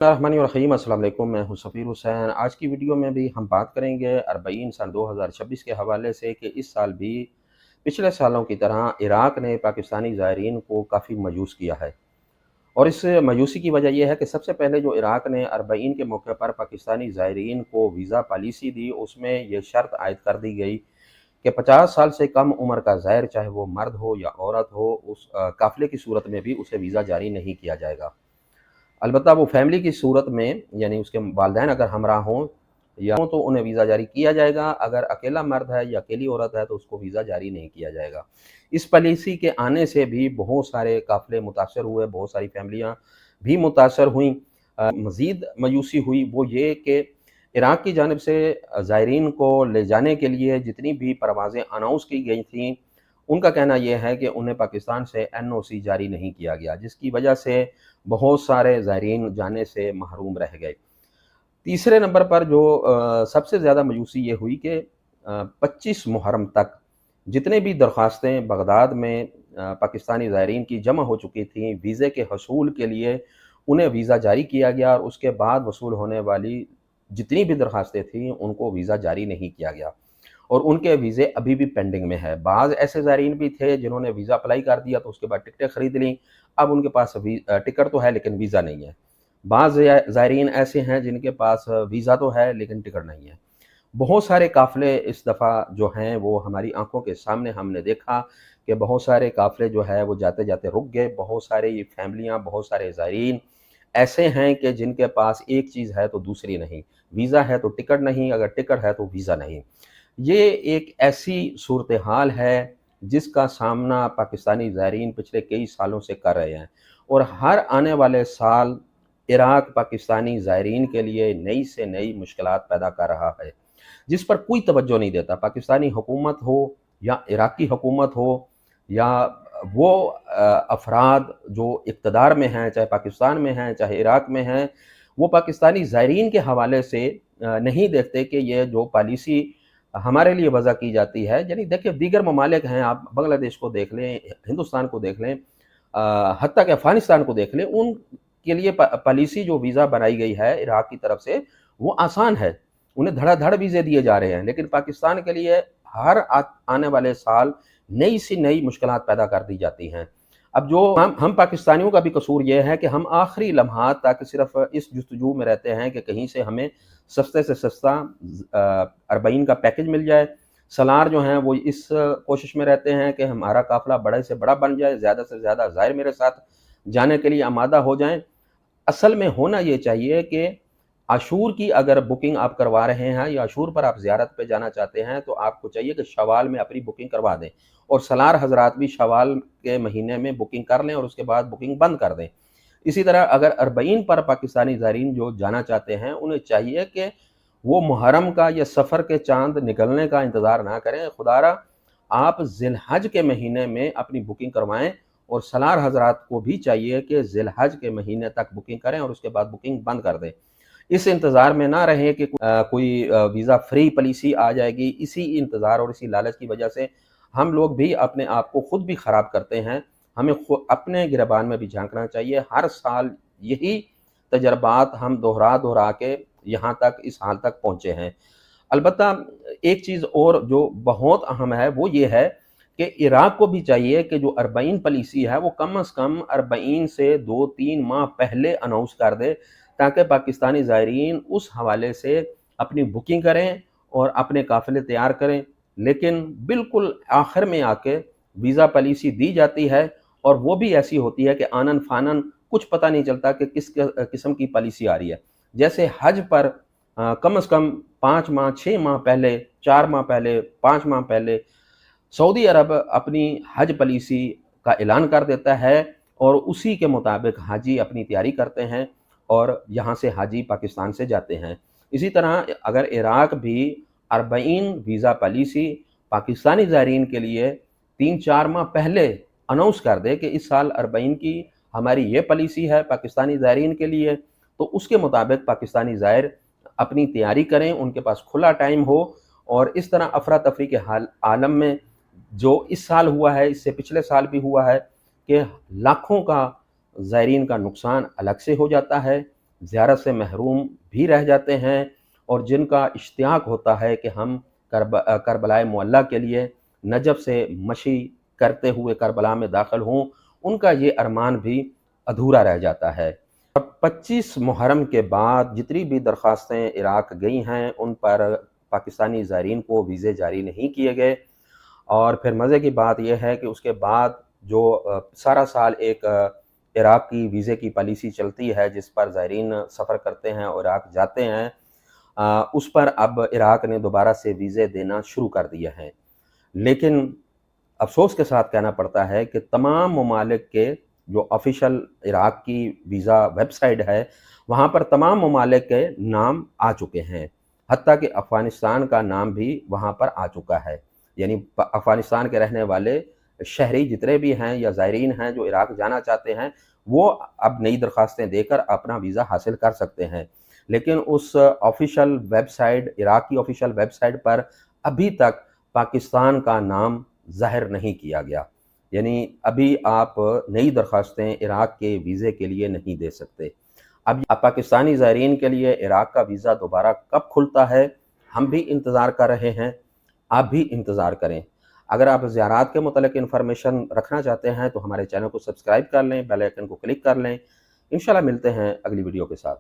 रहीम अस्सलाम वालेकुम। मैं हूं सफ़ीर हुसैन। आज की वीडियो में भी हम बात करेंगे अरबईन सन 2026 के हवाले से कि इस साल भी पिछले सालों की तरह इराक ने पाकिस्तानी ज़ायरीन को काफ़ी मायूस किया है। और इस मायूसी की वजह यह है कि सबसे पहले जो इराक ने अरबईन के मौके पर पाकिस्तानी ज़ायरीन को वीज़ा पॉलिसी दी, उसमें यह शर्त आयद कर दी गई कि 50 साल से कम उम्र का ज़ायर, चाहे वो मर्द हो या औरत हो, उस काफ़िले की सूरत में भी उसे वीज़ा जारी नहीं किया जाएगा। अलबत्ता वो फैमिली की सूरत में, यानी उसके वालिदैन अगर हमरा हों या हों तो उन्हें वीज़ा जारी किया जाएगा। अगर अकेला मर्द है या अकेली औरत है तो उसको वीज़ा जारी नहीं किया जाएगा। इस पॉलिसी के आने से भी बहुत सारे काफ़िले मुतासर हुए, बहुत सारी फैमिलियाँ भी मुतासर हुईं। मज़ीद मायूसी हुई वो ये कि इराक की जानिब से ज़ायरीन को ले जाने के लिए जितनी भी परवाज़ें अनाउंस की गई थीं, उनका कहना यह है कि उन्हें पाकिस्तान से एनओसी जारी नहीं किया गया, जिसकी वजह से बहुत सारे ज़ायरीन जाने से महरूम रह गए। तीसरे नंबर पर जो सबसे ज़्यादा मायूसी ये हुई कि 25 मुहर्रम तक जितने भी दरख्वास्तें बगदाद में पाकिस्तानी ज़ायरीन की जमा हो चुकी थीं, वीज़े के हसूल के लिए उन्हें वीज़ा जारी किया गया और उसके बाद वसूल होने वाली जितनी भी दरख्वास्तें थीं, उनको वीज़ा जारी नहीं किया गया और उनके वीज़े अभी भी पेंडिंग में है। बाज़ ऐसे ज़ायरीन भी थे जिन्होंने वीज़ा अप्लाई कर दिया तो उसके बाद टिकटें खरीद लीं, अब उनके पास टिकट तो है लेकिन वीज़ा नहीं है। बाज़ ज़ायरीन ऐसे हैं जिनके पास वीज़ा तो है लेकिन टिकट नहीं है। बहुत सारे काफ़िले इस दफ़ा जो हैं वो हमारी आँखों के सामने हमने देखा कि बहुत सारे काफ़िले जो है वो जाते-जाते रुक गए। बहुत सारे ये फैमिलियाँ, बहुत सारे ज़ायरीन ऐसे हैं कि जिनके पास एक चीज़ है तो दूसरी नहीं। वीज़ा है तो टिकट नहीं, अगर टिकट है तो वीज़ा नहीं। ये एक ऐसी सूरत हाल है जिसका सामना पाकिस्तानी ज़ायरीन पिछले कई सालों से कर रहे हैं और हर आने वाले साल इराक पाकिस्तानी ज़ायरीन के लिए नई से नई मुश्किलात पैदा कर रहा है, जिस पर कोई तवज्जो नहीं देता। पाकिस्तानी हुकूमत हो या इराकी हुकूमत हो या वो अफराद जो इक़्तिदार में हैं, चाहे पाकिस्तान में हैं, चाहे इराक में हैं, वो पाकिस्तानी ज़ायरीन के हवाले से नहीं देखते कि ये जो पॉलिसी हमारे लिए वज़ा की जाती है। यानी देखिए दीगर ममालिक हैं, आप बांग्लादेश को देख लें, हिंदुस्तान को देख लें, हत्ता कि अफ़गानिस्तान को देख लें, उनके लिए पॉलिसी जो वीज़ा बनाई गई है इराक की तरफ से वो आसान है। उन्हें धड़ाधड़ वीज़े दिए जा रहे हैं, लेकिन पाकिस्तान के लिए हर आने वाले साल नई से नई मुश्किलात पैदा कर दी जाती हैं। अब जो हम पाकिस्तानियों का भी कसूर ये है कि हम आखिरी लम्हात तक सिर्फ इस जुस्तजू में रहते हैं कि कहीं से हमें सस्ते से सस्ता अरबईन का पैकेज मिल जाए। सलार जो हैं वो इस कोशिश में रहते हैं कि हमारा काफ़िला बड़े से बड़ा बन जाए, ज़्यादा से ज़्यादा ज़ायर मेरे साथ जाने के लिए आमादा हो जाएँ। असल में होना ये चाहिए कि आशूर की अगर बुकिंग आप करवा रहे हैं या आशूर पर आप ज़ियारत पे जाना चाहते हैं तो आपको चाहिए कि शवाल में अपनी बुकिंग करवा दें और सलार हज़रात भी शवाल के महीने में बुकिंग कर लें और उसके बाद बुकिंग बंद कर दें। इसी तरह अगर अरबईन पर पाकिस्तानी ज़ायरीन जो जाना चाहते हैं उन्हें चाहिए कि वो मुहर्रम का या सफ़र के चाँद निकलने का इंतज़ार ना करें। खुदारा आप ज़िलहज के महीने में अपनी बुकिंग करवाएँ और सलार हज़रात को भी चाहिए कि ज़िलहज के महीने तक बुकिंग करें और उसके बाद बुकिंग बंद कर दें। इस इंतज़ार में ना रहें कि कोई वीज़ा फ्री पॉलिसी आ जाएगी। इसी इंतज़ार और इसी लालच की वजह से हम लोग भी अपने आप को खुद भी ख़राब करते हैं। हमें अपने गिरबान में भी झाँकना चाहिए। हर साल यही तजर्बात हम दोहरा के यहाँ तक इस हाल तक पहुँचे हैं। अलबत्ता एक चीज़ और जो बहुत अहम है वो ये है कि इराक को भी चाहिए कि जो अरबईन पॉलिसी है वो कम अज़ कम अरबईन से 2-3 माह पहले अनाउंस कर दे, ताकि पाकिस्तानी ज़ायरीन उस हवाले से अपनी बुकिंग करें और अपने काफ़िले तैयार करें। लेकिन बिल्कुल आखिर में आके वीज़ा पॉलिसी दी जाती है और वो भी ऐसी होती है कि आनन-फानन कुछ पता नहीं चलता कि किस किस्म की पॉलिसी आ रही है। जैसे हज पर कम से कम 5 माह, 6 माह पहले, 4 माह पहले, 5 माह पहले सऊदी अरब अपनी हज पॉलिसी का ऐलान कर देता है और उसी के मुताबिक हाजी अपनी तैयारी करते हैं और यहाँ से हाजी पाकिस्तान से जाते हैं। इसी तरह अगर इराक भी अरबईन वीज़ा पॉलिसी पाकिस्तानी ज़ायरीन के लिए 3-4 माह पहले अनाउंस कर दे कि इस साल अरबईन की हमारी ये पॉलिसी है पाकिस्तानी ज़ायरीन के लिए, तो उसके मुताबिक पाकिस्तानी ज़ायर अपनी तैयारी करें, उनके पास खुला टाइम हो और इस तरह अफरा तफरी के आलम में जो इस साल हुआ है, इससे पिछले साल भी हुआ है कि लाखों का ज़ायरीन का नुकसान अलग से हो जाता है, ज़ियारत से महरूम भी रह जाते हैं, और जिनका इश्तियाक होता है कि हम करबलाए मुअल्ला के लिए नजफ़ से मशी करते हुए करबला में दाखिल हों, उनका ये अरमान भी अधूरा रह जाता है। अब 25 मुहर्रम के बाद जितनी भी दरख्वास्तें इराक़ गई हैं, उन पर पाकिस्तानी ज़ायरीन को वीज़े जारी नहीं किए गए। और फिर मज़े की बात यह है कि उसके बाद जो सारा साल एक इराक़ की वीज़े की पॉलिसी चलती है, जिस पर ज़ायरीन सफ़र करते हैं और इराक़ जाते हैं, उस पर अब इराक़ ने दोबारा से वीज़े देना शुरू कर दिए हैं। लेकिन अफ़सोस के साथ कहना पड़ता है कि तमाम ममालिक के जो ऑफ़िशियल इराक़ की वीज़ा वेबसाइट है, वहाँ पर तमाम ममालिक के नाम आ चुके हैं। हत्ता कि अफ़गानिस्तान का नाम भी वहाँ पर आ चुका है। यानी अफ़गानिस्तान के रहने वाले शहरी जितने भी हैं या ज़ायरीन हैं जो इराक़ जाना चाहते हैं, वो अब नई दरख्वास्तें देकर अपना वीज़ा हासिल कर सकते हैं। लेकिन उस ऑफ़िशियल वेबसाइट, इराक़ की ऑफ़िशियल वेबसाइट पर अभी तक पाकिस्तान का नाम ज़ाहिर नहीं किया गया। यानी अभी आप नई दरख्वास्तें इराक़ के वीज़े के लिए नहीं दे सकते। अब पाकिस्तानी ज़ायरीन के लिए इराक़ का वीज़ा दोबारा कब खुलता है, हम भी इंतज़ार कर रहे हैं, आप भी इंतज़ार करें। अगर आप ज़ियारत के मुतल्लिक़ इन्फॉर्मेशन रखना चाहते हैं तो हमारे चैनल को सब्सक्राइब कर लें, बेल आइकन को क्लिक कर लें। इंशाअल्लाह मिलते हैं अगली वीडियो के साथ।